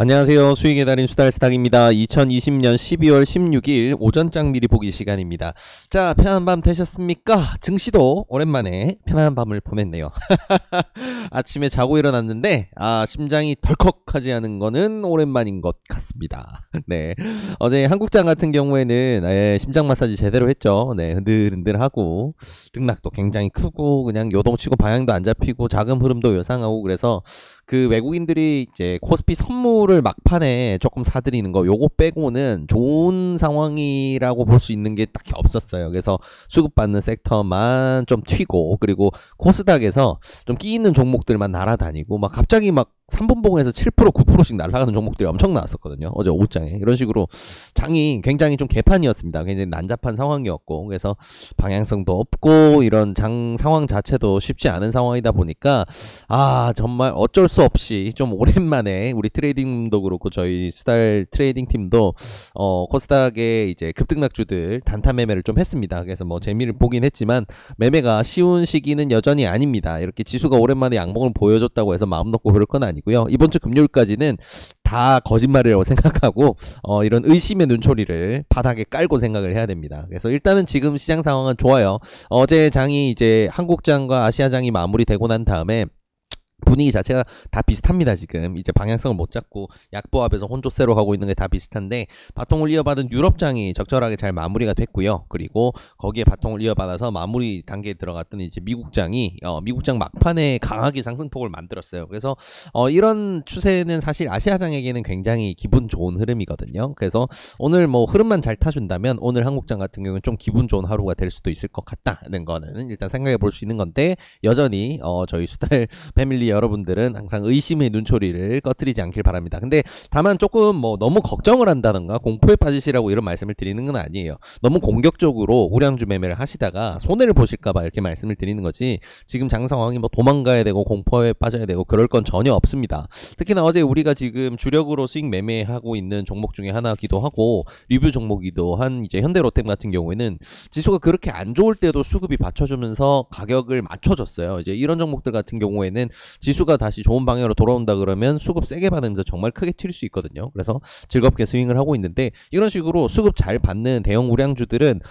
안녕하세요. 수익의 달인 수달스닥입니다. 2020년 12월 16일 오전장 미리 보기 시간입니다. 자, 편한 밤 되셨습니까? 증시도 오랜만에 편안한 밤을 보냈네요. 아침에 자고 일어났는데 심장이 덜컥하지 않은 거는 오랜만인 것 같습니다. 네, 어제 한국장 같은 경우에는 심장 마사지 제대로 했죠. 네, 흔들흔들하고 등락도 굉장히 크고 그냥 요동치고 방향도 안 잡히고 자금 흐름도 요상하고 그래서 그 외국인들이 이제 코스피 선물을 막판에 조금 사들이는 거 요거 빼고는 좋은 상황이라고 볼 수 있는 게 딱히 없었어요. 그래서 수급받는 섹터만 좀 튀고 그리고 코스닥에서 좀 끼 있는 종목들만 날아다니고 막 갑자기 막 3분봉에서 7% 9%씩 날아가는 종목들이 엄청 나왔었거든요. 어제 오후장에 이런 식으로 장이 굉장히 좀 개판이었습니다. 굉장히 난잡한 상황이었고 그래서 방향성도 없고 이런 장 상황 자체도 쉽지 않은 상황이다 보니까 정말 어쩔 수 없이 좀 오랜만에 우리 트레이딩도 그렇고 저희 수달 트레이딩 팀도 코스닥의 이제 급등락주들 단타 매매를 좀 했습니다. 그래서 뭐 재미를 보긴 했지만 매매가 쉬운 시기는 여전히 아닙니다. 이렇게 지수가 오랜만에 양봉을 보여줬다고 해서 마음 놓고 그럴 건 아니고요. 이번 주 금요일까지는 다 거짓말이라고 생각하고 이런 의심의 눈초리를 바닥에 깔고 생각을 해야 됩니다. 그래서 일단은 지금 시장 상황은 좋아요. 어제 장이 이제 한국장과 아시아장이 마무리되고 난 다음에 분위기 자체가 다 비슷합니다. 지금 이제 방향성을 못 잡고 약보합에서 혼조세로 가고 있는 게 다 비슷한데 바통을 이어받은 유럽장이 적절하게 잘 마무리가 됐고요. 그리고 거기에 바통을 이어받아서 마무리 단계에 들어갔던 이제 미국장이 미국장 막판에 강하게 상승폭을 만들었어요. 그래서 이런 추세는 사실 아시아장에게는 굉장히 기분 좋은 흐름이거든요. 그래서 오늘 뭐 흐름만 잘 타준다면 오늘 한국장 같은 경우는 좀 기분 좋은 하루가 될 수도 있을 것 같다는 거는 일단 생각해 볼 수 있는 건데 여전히 저희 수달 패밀리 여러분들은 항상 의심의 눈초리를 꺼뜨리지 않길 바랍니다. 근데 다만 조금 뭐 너무 걱정을 한다던가 공포에 빠지시라고 이런 말씀을 드리는 건 아니에요. 너무 공격적으로 우량주 매매를 하시다가 손해를 보실까봐 이렇게 말씀을 드리는 거지 지금 장 상황이 뭐 도망가야 되고 공포에 빠져야 되고 그럴 건 전혀 없습니다. 특히나 어제 우리가 지금 주력으로 수익 매매하고 있는 종목 중에 하나기도 하고 리뷰 종목이기도 한 이제 현대로템 같은 경우에는 지수가 그렇게 안 좋을 때도 수급이 받쳐주면서 가격을 맞춰줬어요. 이제 이런 종목들 같은 경우에는 지수가 다시 좋은 방향으로 돌아온다 그러면 수급 세게 받으면서 정말 크게 튈 수 있거든요. 그래서 즐겁게 스윙을 하고 있는데 이런 식으로 수급 잘 받는 대형 우량주들은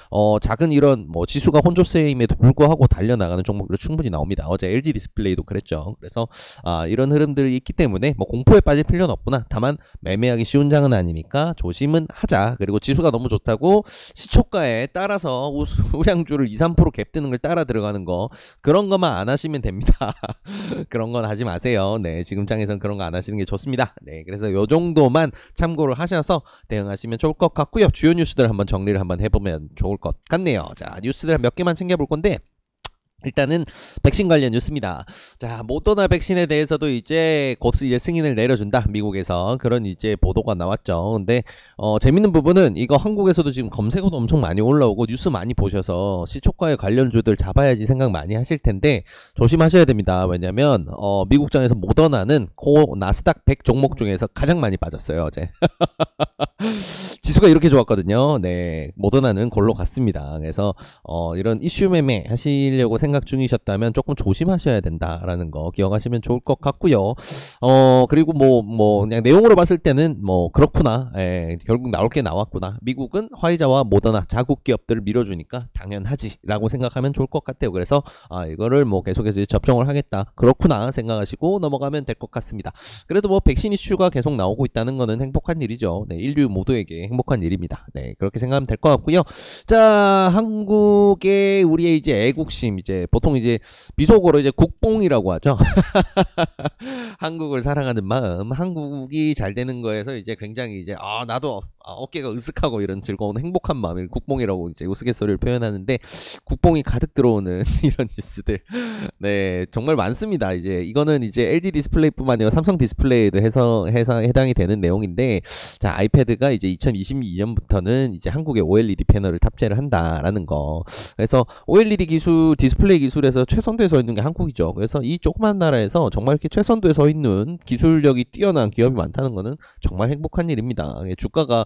작은 이런 뭐 지수가 혼조세임에도 불구하고 달려나가는 종목으로 충분히 나옵니다. 어제 LG 디스플레이도 그랬죠. 그래서 이런 흐름들이 있기 때문에 뭐 공포에 빠질 필요는 없구나. 다만 매매하기 쉬운 장은 아니니까 조심은 하자. 그리고 지수가 너무 좋다고 시초가에 따라서 우량주를 2, 3% 갭 뜨는 걸 따라 들어가는 거 그런 것만 안 하시면 됩니다. 그런 건 하지 마세요. 네, 지금 장에선 그런 거 안 하시는 게 좋습니다. 네, 그래서 요 정도만 참고를 하셔서 대응하시면 좋을 것 같고요. 주요 뉴스들 한번 정리를 한번 해보면 좋을 것 같네요. 자, 뉴스들 몇 개만 챙겨볼 건데 일단은 백신 관련 뉴스입니다. 자, 모더나 백신에 대해서도 이제 곧 이제 승인을 내려준다. 미국에서 그런 이제 보도가 나왔죠. 근데 재밌는 부분은 이거 한국에서도 지금 검색어도 엄청 많이 올라오고 뉴스 많이 보셔서 시초가의 관련주들 잡아야지 생각 많이 하실 텐데 조심하셔야 됩니다. 왜냐면 미국장에서 모더나는 나스닥 100 종목 중에서 가장 많이 빠졌어요. 어제. 지수가 이렇게 좋았거든요. 네, 모더나는 골로 갔습니다. 그래서 이런 이슈 매매 하시려고 생각 중이셨다면 조금 조심하셔야 된다라는 거 기억하시면 좋을 것 같고요. 그리고 뭐 그냥 내용으로 봤을 때는 뭐 그렇구나. 결국 나올 게 나왔구나. 미국은 화이자와 모더나 자국 기업들을 밀어주니까 당연하지라고 생각하면 좋을 것 같아요. 그래서 이거를 뭐 계속해서 접종을 하겠다. 그렇구나 생각하시고 넘어가면 될 것 같습니다. 그래도 뭐 백신 이슈가 계속 나오고 있다는 거는 행복한 일이죠. 네, 인류 모두에게 행복한 일입니다. 네, 그렇게 생각하면 될 것 같고요. 자, 한국의 우리의 이제 애국심 이제 보통 이제 비속어로 이제 국뽕이라고 하죠. 한국을 사랑하는 마음, 한국이 잘 되는 거에서 이제 굉장히 이제 나도 어깨가 으쓱하고 이런 즐거운 행복한 마음을 국뽕이라고 이제 우스갯소리를 표현하는데 국뽕이 가득 들어오는 이런 뉴스들 네 정말 많습니다. 이제 이거는 이제 LG 디스플레이뿐만 아니라 삼성 디스플레이에도 해서 해당이 되는 내용인데 자 아이패드가 이제 2022년부터는 이제 한국에 OLED 패널을 탑재를 한다라는 거. 그래서 OLED 기술 디스플레이 기술에서 최선두에 서 있는 게 한국이죠. 그래서 이 조그만 나라에서 정말 이렇게 최선두에 서 있는 기술력이 뛰어난 기업이 많다는 거는 정말 행복한 일입니다. 주가가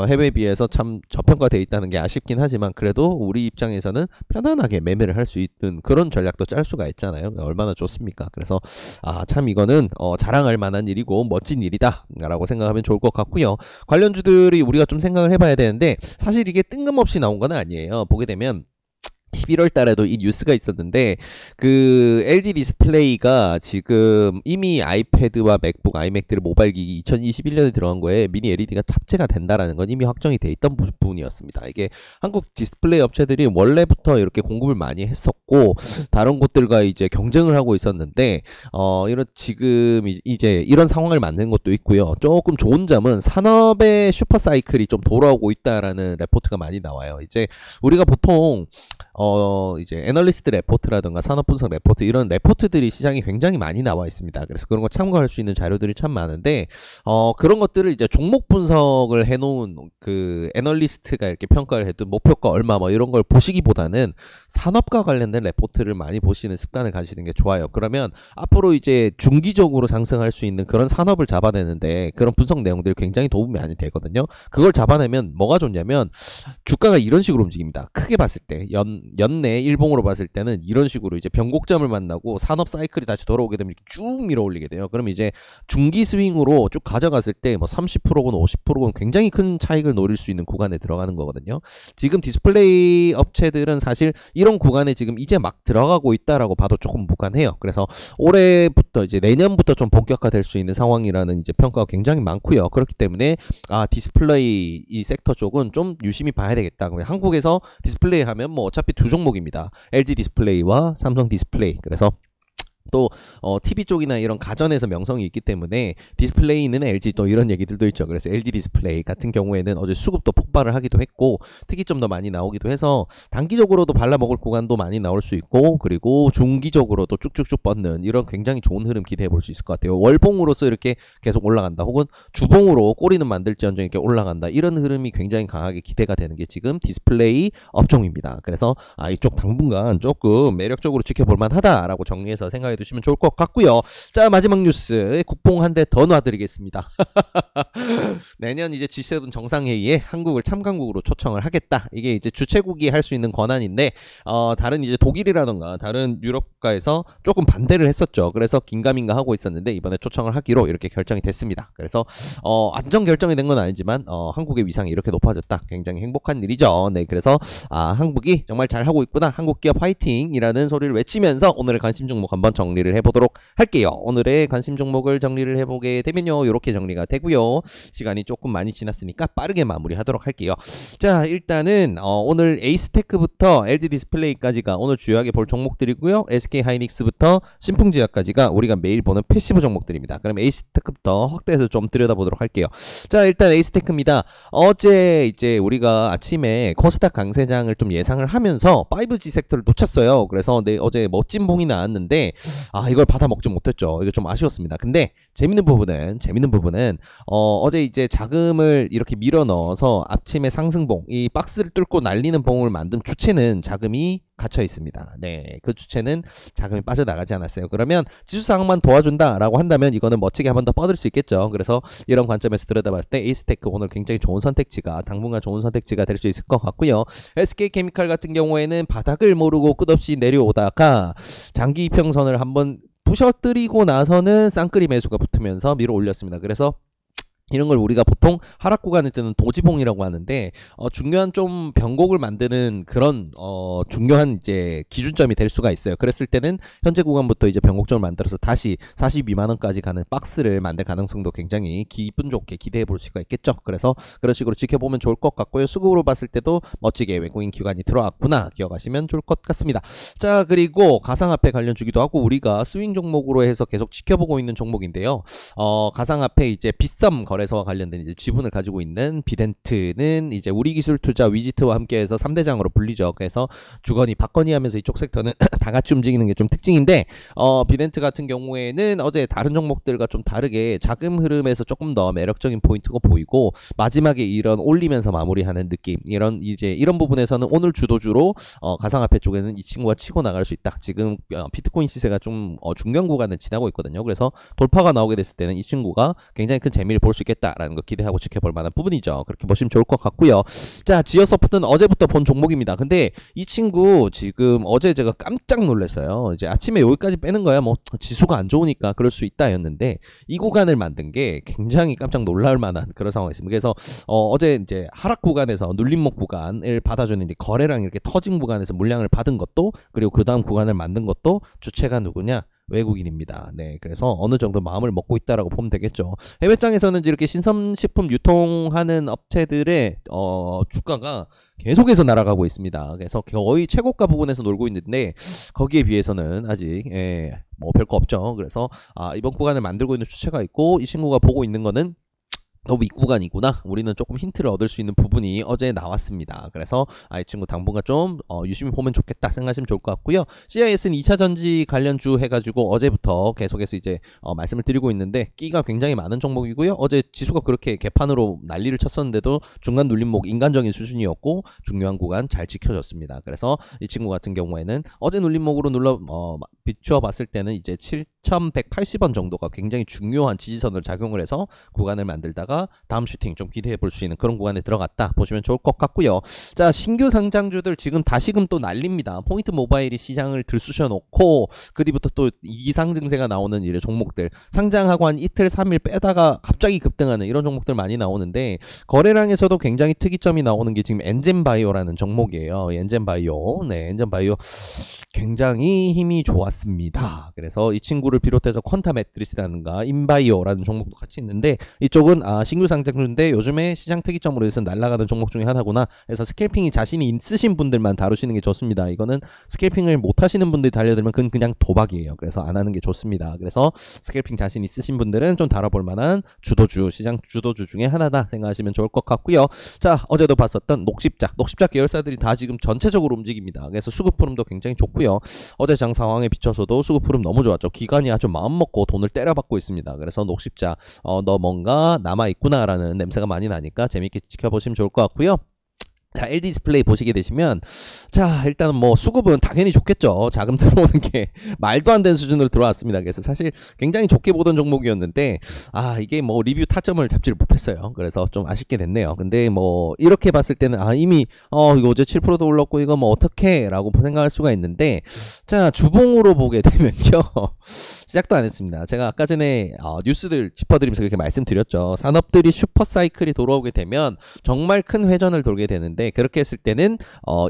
해외에 비해서 참 저평가되어 있다는 게 아쉽긴 하지만 그래도 우리 입장에서는 편안하게 매매를 할 수 있는 그런 전략도 짤 수가 있잖아요. 얼마나 좋습니까? 그래서 참 이거는 자랑할 만한 일이고 멋진 일이다 라고 생각하면 좋을 것 같고요. 관련주들이 우리가 좀 생각을 해봐야 되는데 사실 이게 뜬금없이 나온 건 아니에요. 보게 되면 11월 달에도 이 뉴스가 있었는데 그 LG 디스플레이가 지금 이미 아이패드와 맥북, 아이맥들 모바일 기기 2021년에 들어간 거에 미니 LED가 탑재가 된다라는 건 이미 확정이 돼 있던 부분이었습니다. 이게 한국 디스플레이 업체들이 원래부터 이렇게 공급을 많이 했었고 다른 곳들과 이제 경쟁을 하고 있었는데 이런 지금 이제 이런 상황을 만든 것도 있고요. 조금 좋은 점은 산업의 슈퍼 사이클이 좀 돌아오고 있다라는 레포트가 많이 나와요. 이제 우리가 보통 이제 애널리스트 레포트라든가 산업분석 레포트 이런 레포트들이 시장에 굉장히 많이 나와 있습니다. 그래서 그런 거 참고할 수 있는 자료들이 참 많은데 그런 것들을 이제 종목 분석을 해놓은 그 애널리스트가 이렇게 평가를 해도 목표가 얼마 뭐 이런 걸 보시기보다는 산업과 관련된 레포트를 많이 보시는 습관을 가지는 게 좋아요. 그러면 앞으로 이제 중기적으로 상승할 수 있는 그런 산업을 잡아내는데 그런 분석 내용들이 굉장히 도움이 많이 되거든요. 그걸 잡아내면 뭐가 좋냐면 주가가 이런 식으로 움직입니다. 크게 봤을 때 연내 일봉으로 봤을 때는 이런 식으로 이제 변곡점을 만나고 산업 사이클이 다시 돌아오게 되면 이렇게 쭉 밀어 올리게 돼요. 그럼 이제 중기 스윙으로 쭉 가져갔을 때 뭐 30%건 50%건 굉장히 큰 차익을 노릴 수 있는 구간에 들어가는 거거든요. 지금 디스플레이 업체들은 사실 이런 구간에 지금 이제 막 들어가고 있다라고 봐도 조금 무관해요. 그래서 올해부터 이제 내년부터 좀 본격화될 수 있는 상황이라는 이제 평가가 굉장히 많고요. 그렇기 때문에 디스플레이 이 섹터 쪽은 좀 유심히 봐야 되겠다. 그러면 한국에서 디스플레이 하면 뭐 어차피 두 종목입니다. LG 디스플레이와 삼성 디스플레이. 그래서 또 TV 쪽이나 이런 가전에서 명성이 있기 때문에 디스플레이는 LG 또 이런 얘기들도 있죠. 그래서 LG 디스플레이 같은 경우에는 어제 수급도 폭발을 하기도 했고 특이점도 많이 나오기도 해서 단기적으로도 발라먹을 구간도 많이 나올 수 있고 그리고 중기적으로도 쭉쭉쭉 뻗는 이런 굉장히 좋은 흐름 기대해 볼 수 있을 것 같아요. 월봉으로서 이렇게 계속 올라간다 혹은 주봉으로 꼬리는 만들지언정 이렇게 올라간다 이런 흐름이 굉장히 강하게 기대가 되는 게 지금 디스플레이 업종입니다. 그래서 이쪽 당분간 조금 매력적으로 지켜볼 만하다라고 정리해서 생각해 두시면 좋을 것 같고요. 자, 마지막 뉴스 국뽕 한 대 더 놔드리겠습니다. 내년 이제 G7 정상회의에 한국을 참관국으로 초청을 하겠다. 이게 이제 주최국이 할 수 있는 권한인데 다른 이제 독일이라던가 다른 유럽가에서 조금 반대를 했었죠. 그래서 긴가민가 하고 있었는데 이번에 초청을 하기로 이렇게 결정이 됐습니다. 그래서 완전 결정이 된 건 아니지만 한국의 위상이 이렇게 높아졌다. 굉장히 행복한 일이죠. 네, 그래서 한국이 정말 잘하고 있구나. 한국 기업 화이팅이라는 소리를 외치면서 오늘의 관심 종목 한번 정리를 해보도록 할게요. 오늘의 관심 종목을 정리를 해보게 되면요. 이렇게 정리가 되고요. 시간이 조금 많이 지났으니까 빠르게 마무리하도록 할게요. 자, 일단은 오늘 에이스테크부터 LG 디스플레이까지가 오늘 주요하게 볼 종목들이고요. SK 하이닉스부터 신풍제약까지가 우리가 매일 보는 패시브 종목들입니다. 그럼 에이스테크부터 확대해서 좀 들여다보도록 할게요. 자, 일단 에이스테크입니다. 어제 이제 우리가 아침에 코스닥 강세장을 좀 예상을 하면서 5G 섹터를 놓쳤어요. 그래서 어제 멋진 봉이 나왔는데 이걸 받아 먹지 못했죠. 이거 좀 아쉬웠습니다. 근데 재밌는 부분은 어제 이제 자금을 이렇게 밀어 넣어서 아침에 상승봉 이 박스를 뚫고 날리는 봉을 만든 주체는 자금이 갇혀 있습니다. 네, 그 주체는 자금이 빠져나가지 않았어요. 그러면 지수상황만 도와준다라고 한다면 이거는 멋지게 한 번 더 뻗을 수 있겠죠. 그래서 이런 관점에서 들여다봤을 때 에이스테크 오늘 굉장히 좋은 선택지가 당분간 좋은 선택지가 될 수 있을 것 같고요. SK케미칼 같은 경우에는 바닥을 모르고 끝없이 내려오다가 장기 이평선을 한번 부셔뜨리고 나서는 쌍끌이 매수가 붙으면서 밀어 올렸습니다. 그래서 이런 걸 우리가 보통 하락 구간일 때는 도지봉이라고 하는데 중요한 좀 변곡을 만드는 그런 중요한 이제 기준점이 될 수가 있어요. 그랬을 때는 현재 구간부터 이제 변곡점을 만들어서 다시 42만 원까지 가는 박스를 만들 가능성도 굉장히 기분 좋게 기대해 볼 수가 있겠죠. 그래서 그런 식으로 지켜보면 좋을 것 같고요. 수급으로 봤을 때도 멋지게 외국인 기관이 들어왔구나 기억하시면 좋을 것 같습니다. 자, 그리고 가상화폐 관련 주기도 하고 우리가 스윙 종목으로 해서 계속 지켜보고 있는 종목인데요. 가상화폐 이제 빗썸 거래소와 관련된 이제 지분을 가지고 있는 비덴트는 이제 우리기술투자 위지트와 함께해서 3대장으로 불리죠. 그래서 주거니 받거니 하면서 이쪽 섹터는 다 같이 움직이는 게 좀 특징인데 비덴트 같은 경우에는 어제 다른 종목들과 좀 다르게 자금 흐름에서 조금 더 매력적인 포인트가 보이고 마지막에 이런 올리면서 마무리하는 느낌 이런 부분에서는 오늘 주도주로 가상화폐 쪽에는 이 친구가 치고 나갈 수 있다. 지금 비트코인 시세가 좀 중간 구간을 지나고 있거든요. 그래서 돌파가 나오게 됐을 때는 이 친구가 굉장히 큰 재미를 볼 수 있겠다라는 거 기대하고 지켜볼 만한 부분이죠. 그렇게 보시면 좋을 것 같고요. 자, 지어소프트는 어제부터 본 종목입니다. 근데 이 친구 지금 어제 제가 깜짝 놀랐어요. 이제 아침에 여기까지 빼는 거야 뭐 지수가 안 좋으니까 그럴 수 있다였는데 이 구간을 만든 게 굉장히 깜짝 놀랄 만한 그런 상황이었습니다. 그래서 어제 이제 하락 구간에서 눌림목 구간을 받아줬는데 거래량 이렇게 터진 구간에서 물량을 받은 것도, 그리고 그 다음 구간을 만든 것도 주체가 누구냐? 외국인입니다. 네, 그래서 어느 정도 마음을 먹고 있다라고 보면 되겠죠. 해외장에서는 이렇게 신선식품 유통하는 업체들의 주가가 계속해서 날아가고 있습니다. 그래서 거의 최고가 부분에서 놀고 있는데 거기에 비해서는 아직 뭐 별거 없죠. 그래서 이번 구간을 만들고 있는 주체가 있고, 이 친구가 보고 있는 거는 너무 윗구간이구나. 우리는 조금 힌트를 얻을 수 있는 부분이 어제 나왔습니다. 그래서 이 친구 당분간 좀 유심히 보면 좋겠다 생각하시면 좋을 것 같고요. CIS는 2차 전지 관련주 해가지고 어제부터 계속해서 이제 말씀을 드리고 있는데 끼가 굉장히 많은 종목이고요. 어제 지수가 그렇게 개판으로 난리를 쳤었는데도 중간 눌림목 인간적인 수준이었고 중요한 구간 잘 지켜졌습니다. 그래서 이 친구 같은 경우에는 어제 눌림목으로 비추어 봤을 때는 이제 7,180원 정도가 굉장히 중요한 지지선으로 작용을 해서 구간을 만들다가 다음 슈팅 좀 기대해 볼 수 있는 그런 구간에 들어갔다 보시면 좋을 것 같고요. 자, 신규 상장주들 지금 다시금 또 난립니다. 포인트 모바일이 시장을 들쑤셔 놓고 그 뒤부터 또 이상 증세가 나오는 이런 종목들, 상장하고 한 이틀 3일 빼다가 갑자기 급등하는 이런 종목들 많이 나오는데, 거래량에서도 굉장히 특이점이 나오는 게 지금 엔젠바이오라는 종목이에요. 엔젠바이오. 네, 엔젠바이오 굉장히 힘이 좋았습니다. 그래서 이 친구를 비롯해서 퀀타 매트리스라든가 인바이오라는 종목도 같이 있는데, 이쪽은 신규 상장주인데 요즘에 시장 특이점으로 해서 날아가는 종목 중에 하나구나. 그래서 스캘핑이 자신이 있으신 분들만 다루시는 게 좋습니다. 이거는 스캘핑을 못 하시는 분들이 달려들면 그건 그냥 도박이에요. 그래서 안 하는 게 좋습니다. 그래서 스캘핑 자신 있으신 분들은 좀 다뤄볼 만한 주도주, 시장 주도주 중에 하나다 생각하시면 좋을 것 같고요. 자, 어제도 봤었던 녹십작 계열사들이 다 지금 전체적으로 움직입니다. 그래서 수급 흐름도 굉장히 좋고요. 어제 장 상황에 비춰서도 수급 흐름 너무 좋았죠. 기관이 아주 마음먹고 돈을 때려받고 있습니다. 그래서 녹십작 너 뭔가 남아있구나라는 냄새가 많이 나니까 재밌게 지켜보시면 좋을 것 같고요. 자, LD 디스플레이 보시게 되시면, 자, 일단은 뭐 수급은 당연히 좋겠죠. 자금 들어오는 게 말도 안 되는 수준으로 들어왔습니다. 그래서 사실 굉장히 좋게 보던 종목이었는데 이게 뭐 리뷰 타점을 잡지를 못했어요. 그래서 좀 아쉽게 됐네요. 근데 뭐 이렇게 봤을 때는 이미 이거 어제 7%도 올랐고 이거 뭐 어떻게 라고 생각할 수가 있는데, 자, 주봉으로 보게 되면요 시작도 안 했습니다. 제가 아까 전에 뉴스들 짚어드리면서 그렇게 말씀드렸죠. 산업들이 슈퍼사이클이 돌아오게 되면 정말 큰 회전을 돌게 되는데, 그렇게 했을 때는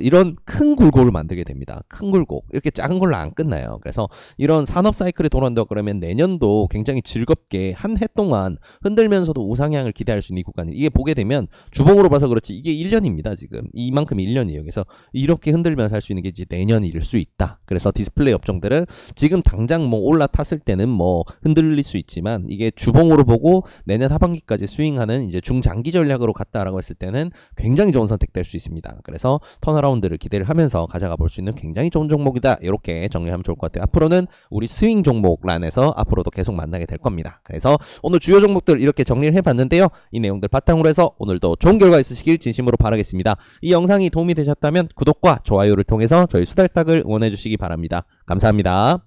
이런 큰 굴곡을 만들게 됩니다. 큰 굴곡, 이렇게 작은 걸로 안 끝나요. 그래서 이런 산업 사이클이 돌아온다 그러면 내년도 굉장히 즐겁게 한 해 동안 흔들면서도 우상향을 기대할 수 있는 이 구간이, 이게 보게 되면 주봉으로 봐서 그렇지 이게 1년입니다. 지금 이만큼 1년이에요. 그래서 이렇게 흔들면서 할 수 있는 게 이제 내년일 수 있다. 그래서 디스플레이 업종들은 지금 당장 뭐 올라탔을 때는 뭐 흔들릴 수 있지만, 이게 주봉으로 보고 내년 하반기까지 스윙하는 이제 중장기 전략으로 갔다라고 했을 때는 굉장히 좋은 선택 될 수 있습니다. 그래서 턴어라운드를 기대를 하면서 가져가 볼 수 있는 굉장히 좋은 종목이다. 이렇게 정리하면 좋을 것 같아요. 앞으로는 우리 스윙 종목란에서 앞으로도 계속 만나게 될 겁니다. 그래서 오늘 주요 종목들 이렇게 정리를 해봤는데요. 이 내용들 바탕으로 해서 오늘도 좋은 결과 있으시길 진심으로 바라겠습니다. 이 영상이 도움이 되셨다면 구독과 좋아요를 통해서 저희 수달딱을 응원해 주시기 바랍니다. 감사합니다.